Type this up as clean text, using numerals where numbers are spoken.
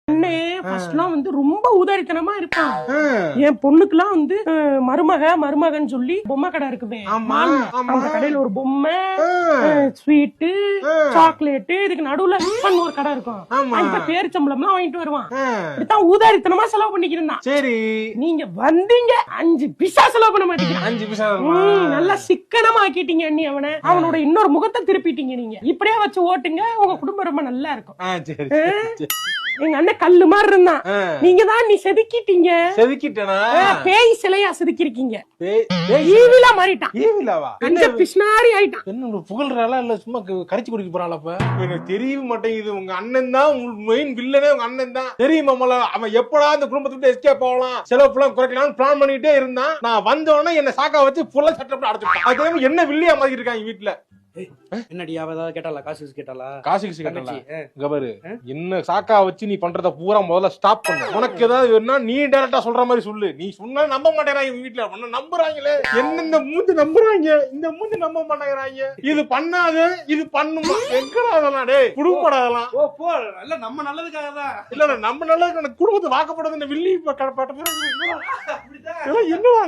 அண்ணே ஃபர்ஸ்ட்லாம் வந்து ரொம்ப ஊதாரித்தனமா இருப்பான். என் பொண்ணுக்குலாம் வந்து மருமகன்னு சொல்லி பொம்மை கடை இருக்குமே, அந்த கடையில ஒரு பொம்மை, ஸ்வீட்டு, சாக்லேட், இதுக்கு நடுவுல ஒரு கடை இருக்கும். அந்த பேரிச்சம்பளம்லாம் வாங்கிட்டு வருவான். இப்படித்தான் ஊதாரித்தனமா செலவு பண்ணிக்கிட்டான். சரி, நீங்க வந்தீங்க 5 பைசா செலவு பண்ண மாட்டீங்க. 5 பைசா நல்லா சிக்கனமா ஆக்கிட்டீங்க அண்ணி. அவனோட இன்னொரு முகத்தை திருப்பிட்டீங்க. நீங்க இப்படியே வச்சு ஓட்டுங்க, உங்க குடும்பம் ரொம்ப நல்லா இருக்கும். எங்க அண்ணன் கல்லு மாதிரி இருந்தான், நீங்க தான் நீ செதுக்கிட்டீங்க. செதுக்கிட்டேனா? பேய் சிலையா செதுக்கிருக்கீங்க. ஈவிலா மாறிட்டான். ஈவிலாவா? அந்த பிஸ்னாரி ஆயிட்டான். என்ன புகழ்றாளா இல்ல சும்மா கரிச்சு குடிக்க போறாளா? அப்ப எனக்கு தெரியவே மாட்டேங்குது. உங்க அண்ணன் தான் மெயின் வில்லனே. உங்க அண்ணன் தான் தெரியுமா? அவன் எப்படா அந்த குடும்பத்தை விட்டு எஸ்கேப் ஆகலாம், செலவு ஃபுல்லா குறைக்கலாம்னு பிளான் பண்ணிட்டே இருந்தான். நான் வந்தோடனே என்ன சாக்கா வச்சு ஃபுல்லா சட்டப்படி அடைச்சுட்டான். அது என்ன வில்லியா மாதிரி இருக்காங்க வீட்டுல. என்னடி அவ ஏதாவது கேட்டாளா? காசு கேட்டாளா? கபரு என்ன சாக்கா வச்சு நீ பண்றத பூரா முதல்ல ஸ்டாப் பண்ணு. உனக்கு ஏதாவது வேணும்னா நீ டைரக்டா சொல்ற மாதிரி சொல்லு. நீ சொன்னா நம்ப மாட்டேறாங்க வீட்டுல. நம்புறாங்களே என்ன இந்த மூஞ்சி நம்புறாங்க, இந்த மூஞ்சி நம்ப மாட்டேங்கிறாங்க. இது பண்ணாது, இது பண்ணுமா? எங்கடா அதெல்லாம் டேய் குடும்பப்படாதெல்லாம். ஓ போ, இல்ல நம்ம நல்லதுக்காக தான். இல்ல நம்ம நல்லதுக்கு குடும்பத்தை வாக்கப்படுறது இந்த வில்லி பட்ட பிறகு என்ன